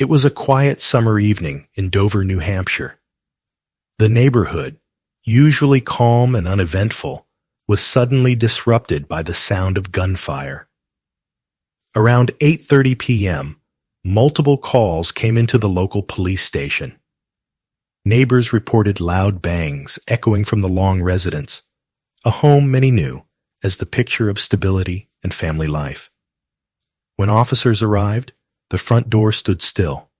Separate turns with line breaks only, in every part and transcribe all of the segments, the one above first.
It was a quiet summer evening in Dover, New Hampshire. The neighborhood, usually calm and uneventful, was suddenly disrupted by the sound of gunfire. Around 8:30 p.m., multiple calls came into the local police station. Neighbors reported loud bangs echoing from the Long residence, a home many knew as the picture of stability and family life. When officers arrived, the front door stood still,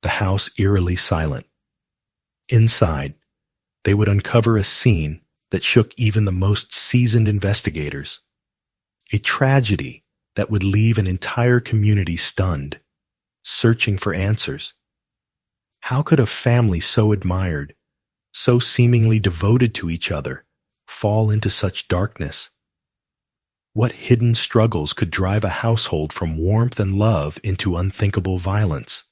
the house eerily silent. Inside, they would uncover a scene that shook even the most seasoned investigators. A tragedy that would leave an entire community stunned, searching for answers. How could a family so admired, so seemingly devoted to each other, fall into such darkness? What hidden struggles could drive a household from warmth and love into unthinkable violence?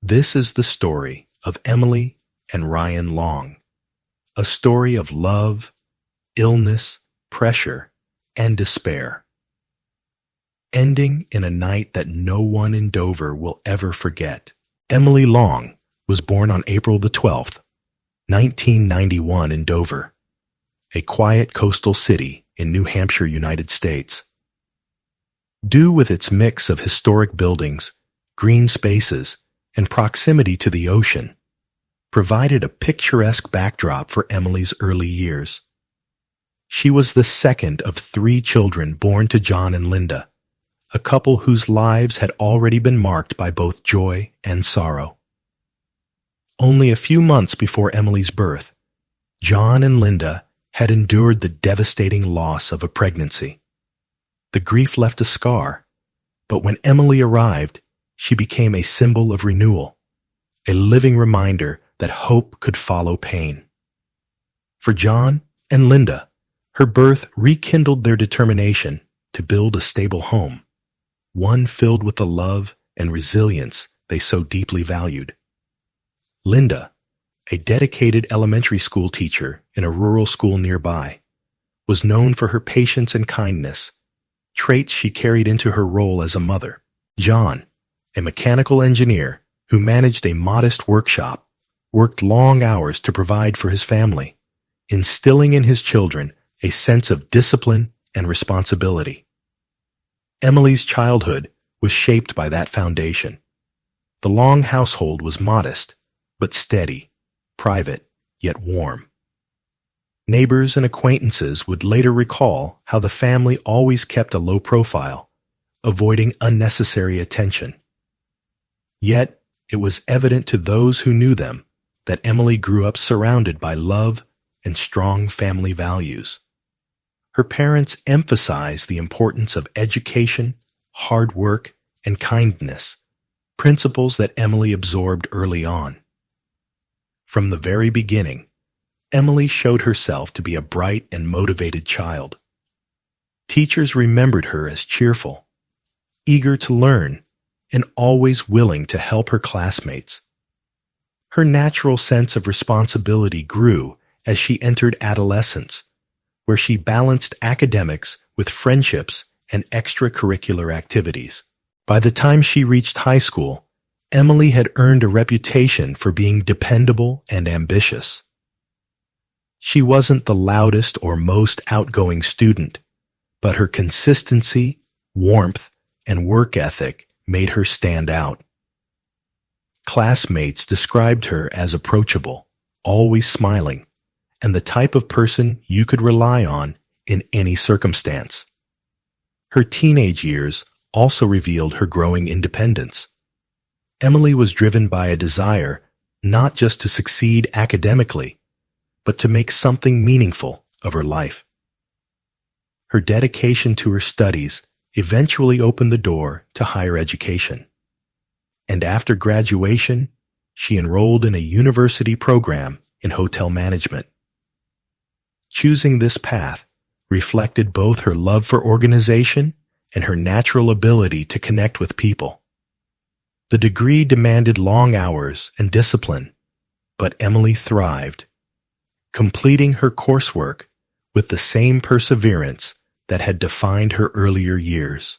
This is the story of Emily and Ryan Long, a story of love, illness, pressure, and despair. Ending in a night that no one in Dover will ever forget. Emily Long was born on April the 12th, 1991 in Dover, a quiet coastal city in New Hampshire, United States. Due with its mix of historic buildings, green spaces, and proximity to the ocean, provided a picturesque backdrop for Emily's early years. She was the second of 3 children born to John and Linda, a couple whose lives had already been marked by both joy and sorrow. Only a few months before Emily's birth, John and Linda had endured the devastating loss of a pregnancy. The grief left a scar, but when Emily arrived, she became a symbol of renewal, a living reminder that hope could follow pain. For John and Linda, her birth rekindled their determination to build a stable home, one filled with the love and resilience they so deeply valued. Linda, a dedicated elementary school teacher in a rural school nearby, was known for her patience and kindness, traits she carried into her role as a mother. John, a mechanical engineer who managed a modest workshop, worked long hours to provide for his family, instilling in his children a sense of discipline and responsibility. Emily's childhood was shaped by that foundation. The Long household was modest, but steady, private, yet warm. Neighbors and acquaintances would later recall how the family always kept a low profile, avoiding unnecessary attention. Yet, it was evident to those who knew them that Emily grew up surrounded by love and strong family values. Her parents emphasized the importance of education, hard work, and kindness, principles that Emily absorbed early on. From the very beginning, Emily showed herself to be a bright and motivated child. Teachers remembered her as cheerful, eager to learn, and always willing to help her classmates. Her natural sense of responsibility grew as she entered adolescence, where she balanced academics with friendships and extracurricular activities. By the time she reached high school, Emily had earned a reputation for being dependable and ambitious. She wasn't the loudest or most outgoing student, but her consistency, warmth, and work ethic made her stand out. Classmates described her as approachable, always smiling, and the type of person you could rely on in any circumstance. Her teenage years also revealed her growing independence. Emily was driven by a desire not just to succeed academically, but to make something meaningful of her life. Her dedication to her studies eventually opened the door to higher education. And after graduation, she enrolled in a university program in hotel management. Choosing this path reflected both her love for organization and her natural ability to connect with people. The degree demanded long hours and discipline, but Emily thrived, completing her coursework with the same perseverance that had defined her earlier years.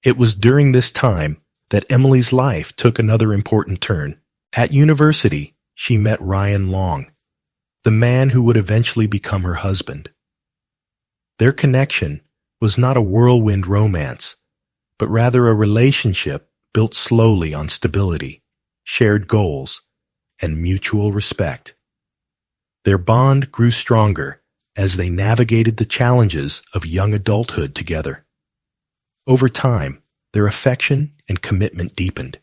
It was during this time that Emily's life took another important turn. At university, she met Ryan Long, the man who would eventually become her husband. Their connection was not a whirlwind romance, but rather a relationship built slowly on stability, shared goals, and mutual respect. Their bond grew stronger as they navigated the challenges of young adulthood together. Over time, their affection and commitment deepened,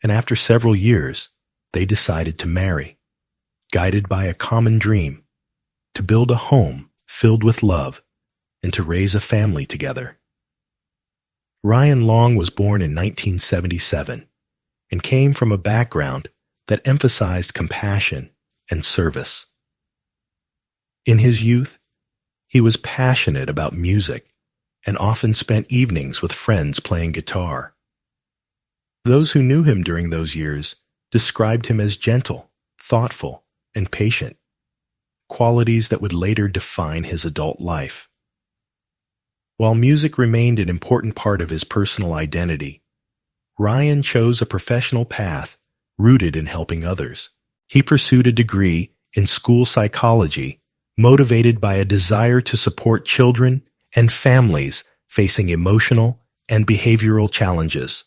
and after several years, they decided to marry, guided by a common dream, to build a home filled with love and to raise a family together. Ryan Long was born in 1977 and came from a background that emphasized compassion and service. In his youth, he was passionate about music and often spent evenings with friends playing guitar. Those who knew him during those years described him as gentle, thoughtful, and patient, qualities that would later define his adult life. While music remained an important part of his personal identity, Ryan chose a professional path rooted in helping others. He pursued a degree in school psychology, motivated by a desire to support children and families facing emotional and behavioral challenges.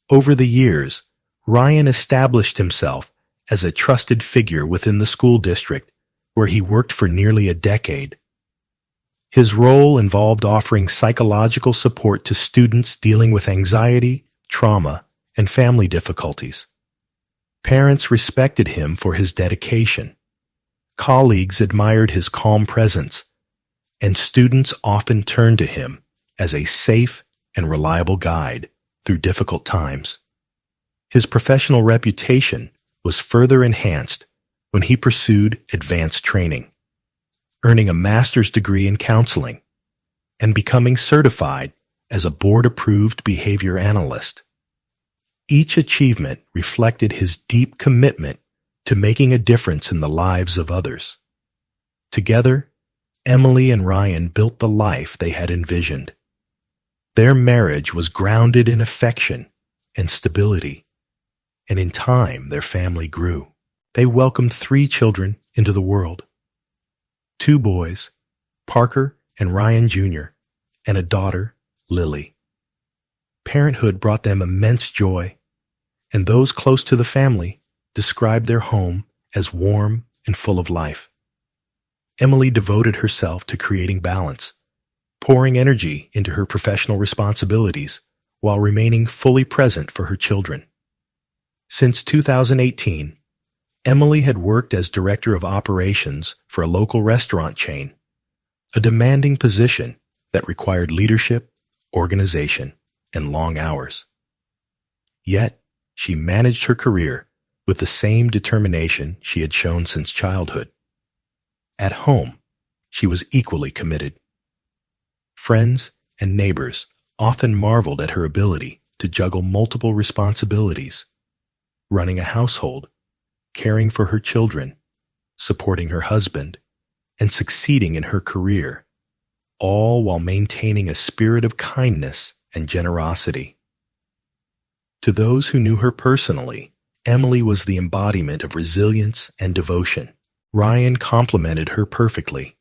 Over the years, Ryan established himself as a trusted figure within the school district, where he worked for nearly a decade. His role involved offering psychological support to students dealing with anxiety, trauma, and family difficulties. Parents respected him for his dedication. Colleagues admired his calm presence, and students often turned to him as a safe and reliable guide through difficult times. His professional reputation was further enhanced when he pursued advanced training, earning a master's degree in counseling and becoming certified as a board-approved behavior analyst. Each achievement reflected his deep commitment to making a difference in the lives of others. Together, Emily and Ryan built the life they had envisioned. Their marriage was grounded in affection and stability, and in time their family grew. They welcomed 3 children into the world: 2 boys, Parker and Ryan Jr., and a daughter, Lily. Parenthood brought them immense joy, and those close to the family described their home as warm and full of life. Emily devoted herself to creating balance, pouring energy into her professional responsibilities while remaining fully present for her children. Since 2018, Emily had worked as director of operations for a local restaurant chain, a demanding position that required leadership, organization, and long hours. Yet, she managed her career with the same determination she had shown since childhood. At home, she was equally committed. Friends and neighbors often marveled at her ability to juggle multiple responsibilities: running a household, caring for her children, supporting her husband, and succeeding in her career, all while maintaining a spirit of kindness and generosity. To those who knew her personally, Emily was the embodiment of resilience and devotion. Ryan complemented her perfectly.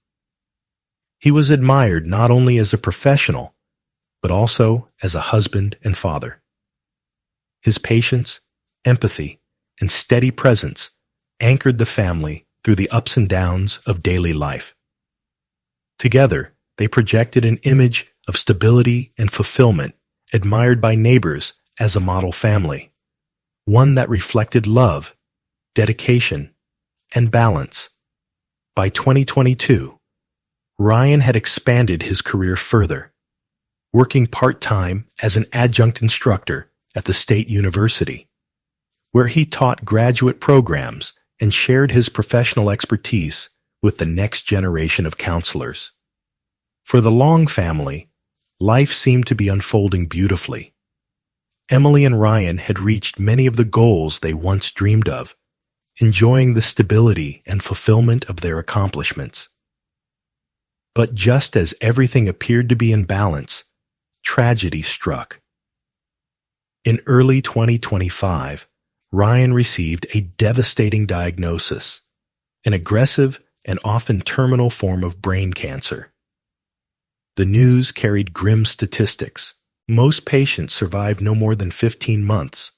He was admired not only as a professional, but also as a husband and father. His patience, empathy, and steady presence anchored the family through the ups and downs of daily life. Together, they projected an image of stability and fulfillment admired by neighbors as a model family, one that reflected love, dedication, and balance. By 2022, Ryan had expanded his career further, working part-time as an adjunct instructor at the State University, where he taught graduate programs and shared his professional expertise with the next generation of counselors. For the Long family, life seemed to be unfolding beautifully. Emily and Ryan had reached many of the goals they once dreamed of, enjoying the stability and fulfillment of their accomplishments. But just as everything appeared to be in balance, tragedy struck. In early 2025, Ryan received a devastating diagnosis, an aggressive and often terminal form of brain cancer. The news carried grim statistics. Most patients survive no more than 15 months.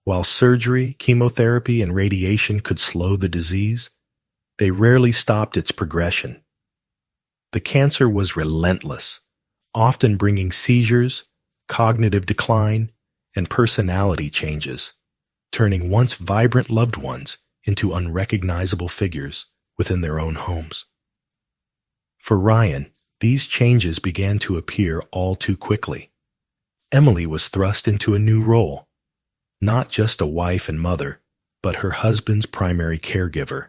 While surgery, chemotherapy, and radiation could slow the disease, they rarely stopped its progression. The cancer was relentless, often bringing seizures, cognitive decline, and personality changes, turning once vibrant loved ones into unrecognizable figures within their own homes. For Ryan, these changes began to appear all too quickly. Emily was thrust into a new role, not just a wife and mother, but her husband's primary caregiver.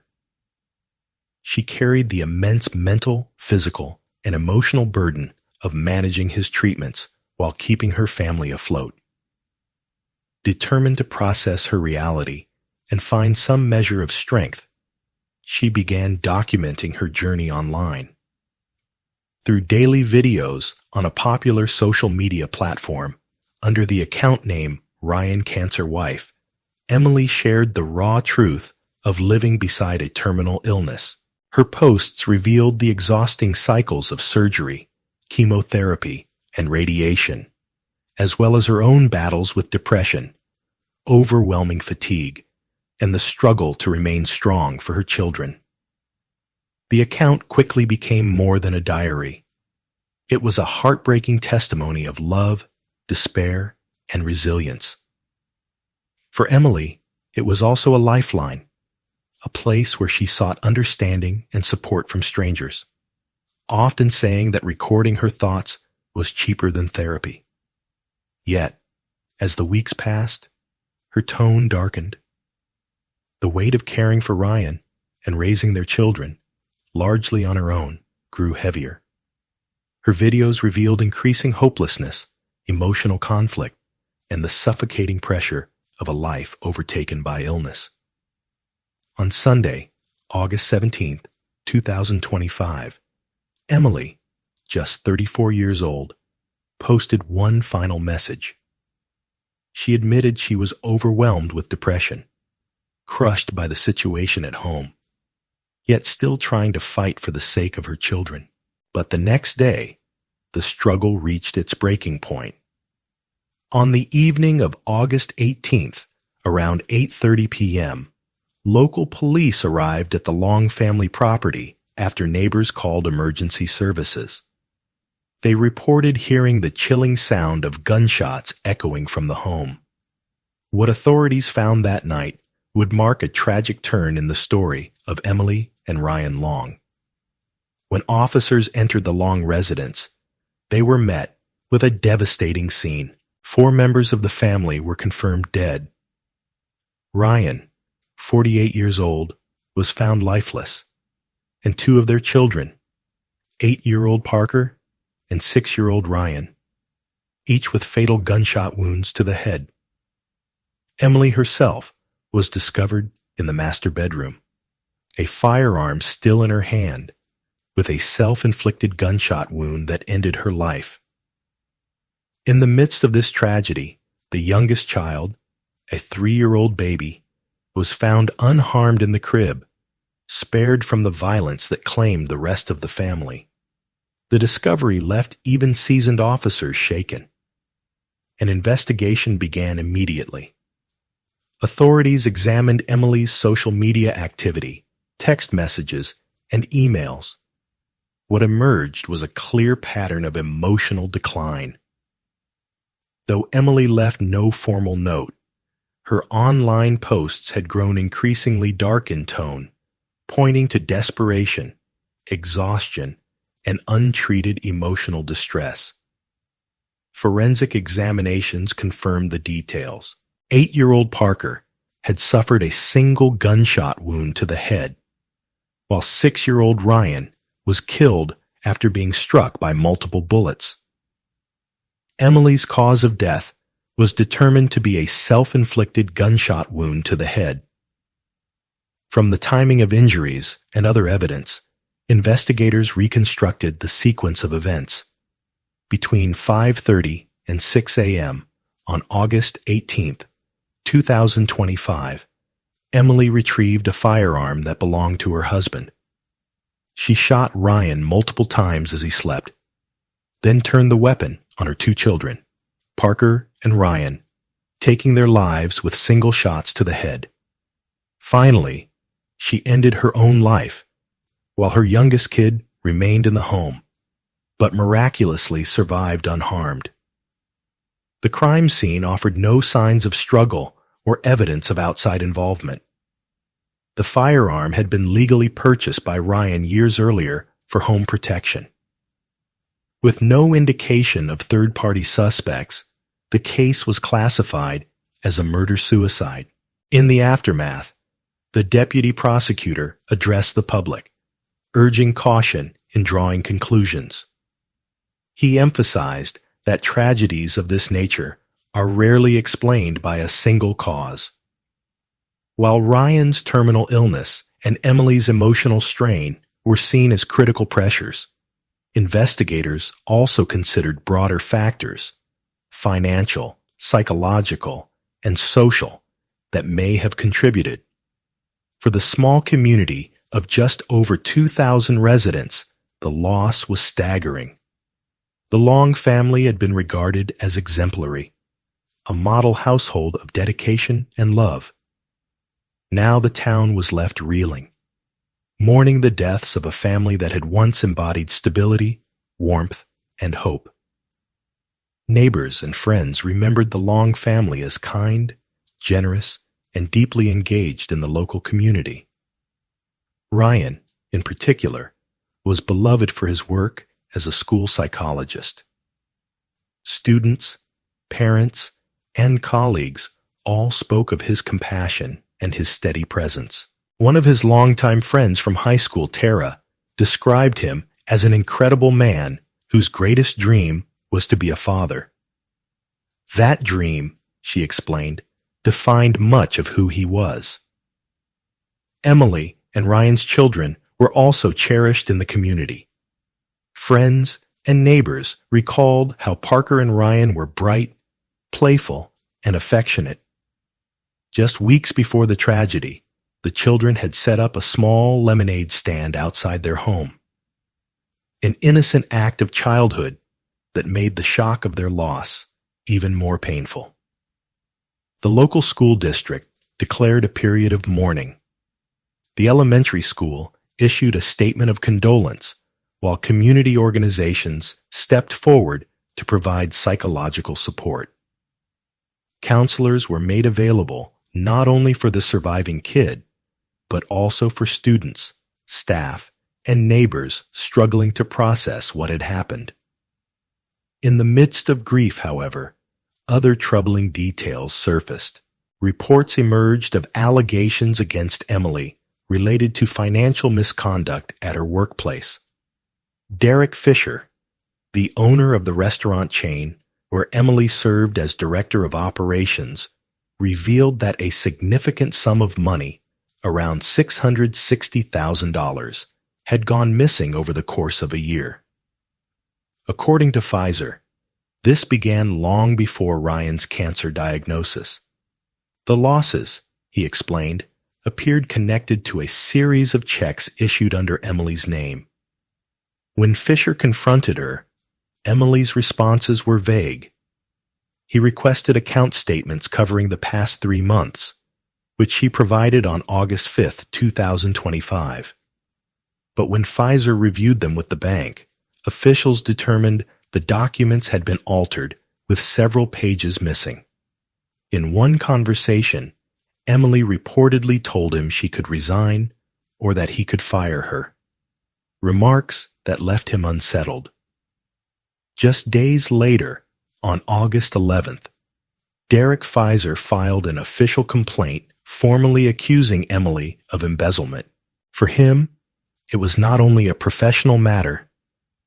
She carried the immense mental, physical, and emotional burden of managing his treatments while keeping her family afloat. Determined to process her reality and find some measure of strength, she began documenting her journey online. Through daily videos on a popular social media platform under the account name Ryan Cancer Wife, Emily shared the raw truth of living beside a terminal illness. Her posts revealed the exhausting cycles of surgery, chemotherapy, and radiation, as well as her own battles with depression, overwhelming fatigue, and the struggle to remain strong for her children. The account quickly became more than a diary. It was a heartbreaking testimony of love, despair, and resilience. For Emily, it was also a lifeline, a place where she sought understanding and support from strangers, often saying that recording her thoughts was cheaper than therapy. Yet, as the weeks passed, her tone darkened. The weight of caring for Ryan and raising their children, largely on her own, grew heavier. Her videos revealed increasing hopelessness, emotional conflict, and the suffocating pressure of a life overtaken by illness. On Sunday, August 17, 2025, Emily, just 34 years old, posted one final message. She admitted she was overwhelmed with depression, crushed by the situation at home, yet still trying to fight for the sake of her children. But the next day, the struggle reached its breaking point. On the evening of August 18th, around 8:30 p.m., local police arrived at the Long family property after neighbors called emergency services. They reported hearing the chilling sound of gunshots echoing from the home. What authorities found that night would mark a tragic turn in the story of Emily and Ryan Long. When officers entered the Long residence, they were met with a devastating scene. 4 members of the family were confirmed dead. Ryan, 48 years old, was found lifeless, and 2 of their children, 8-year-old Parker and 6-year-old Ryan, each with fatal gunshot wounds to the head. Emily herself was discovered in the master bedroom, a firearm still in her hand, with a self-inflicted gunshot wound that ended her life. In the midst of this tragedy, the youngest child, a 3-year-old baby, was found unharmed in the crib, spared from the violence that claimed the rest of the family. The discovery left even seasoned officers shaken. An investigation began immediately. Authorities examined Emily's social media activity, text messages, and emails. What emerged was a clear pattern of emotional decline. Though Emily left no formal note, her online posts had grown increasingly dark in tone, pointing to desperation, exhaustion, and untreated emotional distress. Forensic examinations confirmed the details. 8-year-old Parker had suffered a single gunshot wound to the head, while 6-year-old Ryan was killed after being struck by multiple bullets. Emily's cause of death was determined to be a self-inflicted gunshot wound to the head. From the timing of injuries and other evidence, investigators reconstructed the sequence of events. Between 5:30 and 6 a.m. On August 18, 2025, Emily retrieved a firearm that belonged to her husband. She shot Ryan multiple times as he slept, then turned the weapon on her two children, Parker and Ryan, taking their lives with single shots to the head. Finally, she ended her own life, while her youngest kid remained in the home, but miraculously survived unharmed. The crime scene offered no signs of struggle or evidence of outside involvement. The firearm had been legally purchased by Ryan years earlier for home protection. With no indication of third-party suspects, the case was classified as a murder-suicide. In the aftermath, the deputy prosecutor addressed the public, urging caution in drawing conclusions. He emphasized that tragedies of this nature are rarely explained by a single cause. While Ryan's terminal illness and Emily's emotional strain were seen as critical pressures, investigators also considered broader factors, financial, psychological, and social, that may have contributed. For the small community of just over 2,000 residents, the loss was staggering. The Long family had been regarded as exemplary, a model household of dedication and love. Now the town was left reeling, mourning the deaths of a family that had once embodied stability, warmth, and hope. Neighbors and friends remembered the Long family as kind, generous, and deeply engaged in the local community. Ryan, in particular, was beloved for his work as a school psychologist. Students, parents, and colleagues all spoke of his compassion and his steady presence. One of his longtime friends from high school, Tara, described him as an incredible man whose greatest dream was to be a father. That dream, she explained, defined much of who he was. Emily and Ryan's children were also cherished in the community. Friends and neighbors recalled how Parker and Ryan were bright, playful, and affectionate. Just weeks before the tragedy, the children had set up a small lemonade stand outside their home. An innocent act of childhood that made the shock of their loss even more painful. The local school district declared a period of mourning. The elementary school issued a statement of condolence, while community organizations stepped forward to provide psychological support. Counselors were made available not only for the surviving kid, but also for students, staff, and neighbors struggling to process what had happened. In the midst of grief, however, other troubling details surfaced. Reports emerged of allegations against Emily related to financial misconduct at her workplace. Derek Fisher, the owner of the restaurant chain where Emily served as director of operations, revealed that a significant sum of money, around $660,000, had gone missing over the course of a year. According to Pfizer, this began long before Ryan's cancer diagnosis. The losses, he explained, appeared connected to a series of checks issued under Emily's name. When Fisher confronted her, Emily's responses were vague. He requested account statements covering the past 3 months, which she provided on August 5, 2025. But when Pfizer reviewed them with the bank, officials determined the documents had been altered, with several pages missing. In one conversation, Emily reportedly told him she could resign or that he could fire her, remarks that left him unsettled. Just days later, on August 11th, Derek Pfizer filed an official complaint formally accusing Emily of embezzlement. For him, it was not only a professional matter,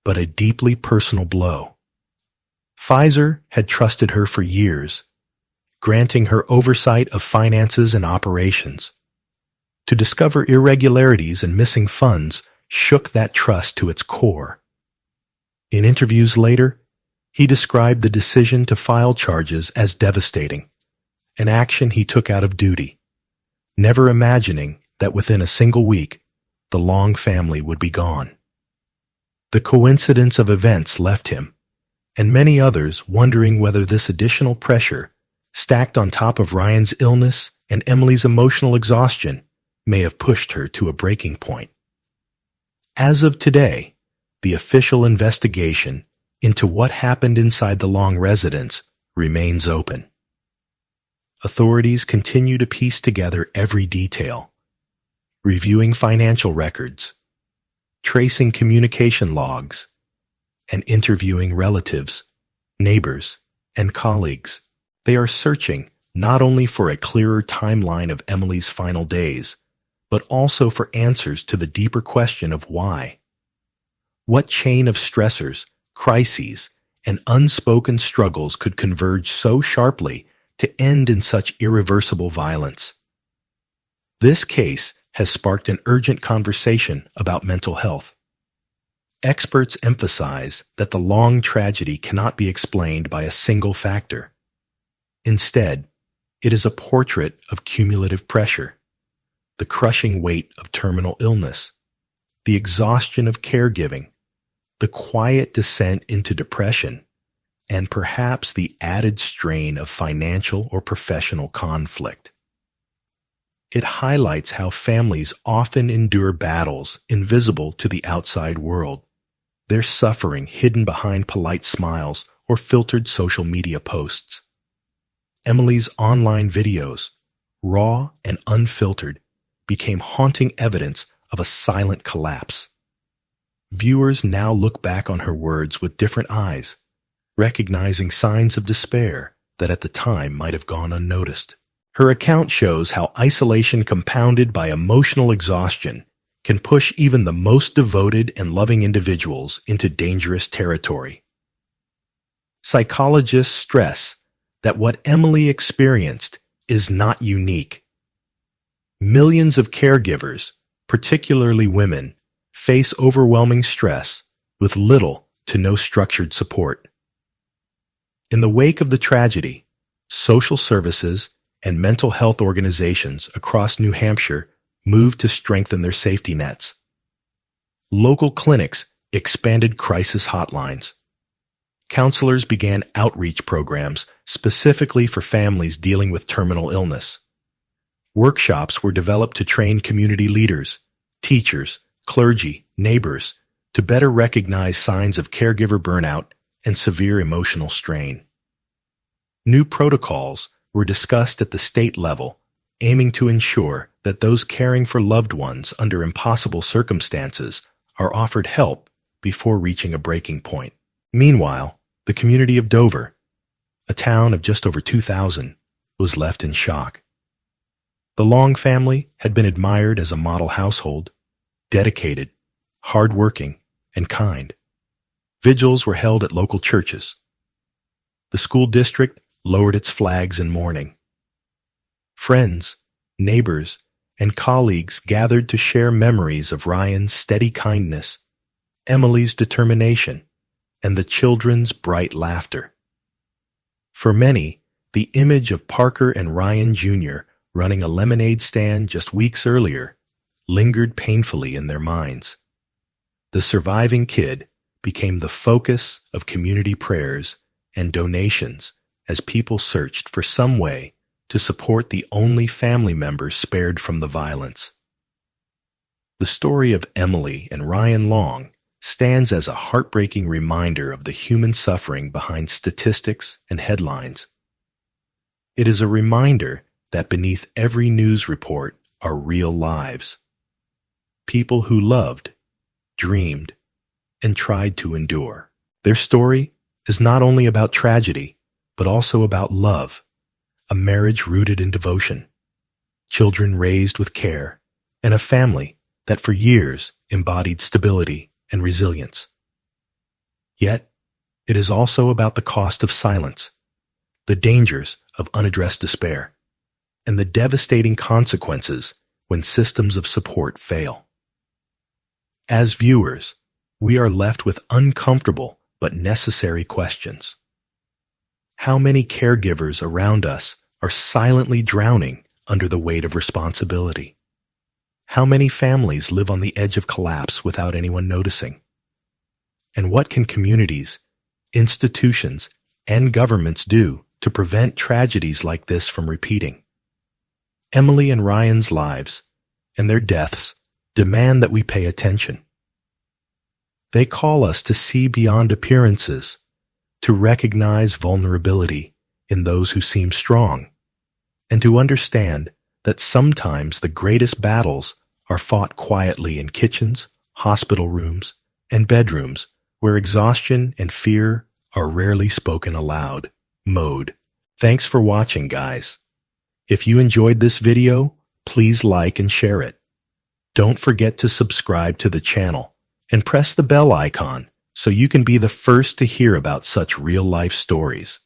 but a deeply personal blow. Pfizer had trusted her for years, granting her oversight of finances and operations. To discover irregularities and missing funds shook that trust to its core. In interviews later, He described the decision to file charges as devastating, an action he took out of duty, never imagining that within a single week, the Long family would be gone. The coincidence of events left him, and many others wondering whether this additional pressure, stacked on top of Ryan's illness and Emily's emotional exhaustion, may have pushed her to a breaking point. As of today, the official investigation into what happened inside the Long residence remains open. Authorities continue to piece together every detail, reviewing financial records, tracing communication logs, and interviewing relatives, neighbors, and colleagues. They are searching not only for a clearer timeline of Emily's final days, but also for answers to the deeper question of why. What chain of stressors, crises, and unspoken struggles could converge so sharply to end in such irreversible violence? This case has sparked an urgent conversation about mental health. Experts emphasize that the Long tragedy cannot be explained by a single factor. Instead, it is a portrait of cumulative pressure, the crushing weight of terminal illness, the exhaustion of caregiving, the quiet descent into depression, and perhaps the added strain of financial or professional conflict. It highlights how families often endure battles invisible to the outside world, their suffering hidden behind polite smiles or filtered social media posts. Emily's online videos, raw and unfiltered, became haunting evidence of a silent collapse. Viewers now look back on her words with different eyes, recognizing signs of despair that at the time might have gone unnoticed. Her account shows how isolation compounded by emotional exhaustion can push even the most devoted and loving individuals into dangerous territory. Psychologists stress that what Emily experienced is not unique. Millions of caregivers, particularly women, face overwhelming stress with little to no structured support. In the wake of the tragedy, social services and mental health organizations across New Hampshire moved to strengthen their safety nets. Local clinics expanded crisis hotlines. Counselors began outreach programs specifically for families dealing with terminal illness. Workshops were developed to train community leaders, teachers, clergy, neighbors to better recognize signs of caregiver burnout and severe emotional strain. New protocols were discussed at the state level, aiming to ensure that those caring for loved ones under impossible circumstances are offered help before reaching a breaking point. Meanwhile, the community of Dover, a town of just over 2,000, was left in shock. The Long family had been admired as a model household, dedicated, hard-working, and kind. Vigils were held at local churches. The school district lowered its flags in mourning. Friends, neighbors, and colleagues gathered to share memories of Ryan's steady kindness, Emily's determination, and the children's bright laughter. For many, the image of Parker and Ryan Jr. running a lemonade stand just weeks earlier lingered painfully in their minds. The surviving kid became the focus of community prayers and donations as people searched for some way to support the only family member spared from the violence. The story of Emily and Ryan Long stands as a heartbreaking reminder of the human suffering behind statistics and headlines. It is a reminder that beneath every news report are real lives. People who loved, dreamed, and tried to endure. Their story is not only about tragedy, but also about love, a marriage rooted in devotion, children raised with care, and a family that for years embodied stability and resilience. Yet, it is also about the cost of silence, the dangers of unaddressed despair, and the devastating consequences when systems of support fail. As viewers, we are left with uncomfortable but necessary questions. How many caregivers around us are silently drowning under the weight of responsibility? How many families live on the edge of collapse without anyone noticing? And what can communities, institutions, and governments do to prevent tragedies like this from repeating? Emily and Ryan's lives and their deaths demand that we pay attention. They call us to see beyond appearances, to recognize vulnerability in those who seem strong, and to understand that sometimes the greatest battles are fought quietly in kitchens, hospital rooms, and bedrooms where exhaustion and fear are rarely spoken aloud. Mode. Thanks for watching, guys. If you enjoyed this video, please like and share it. Don't forget to subscribe to the channel and press the bell icon so you can be the first to hear about such real-life stories.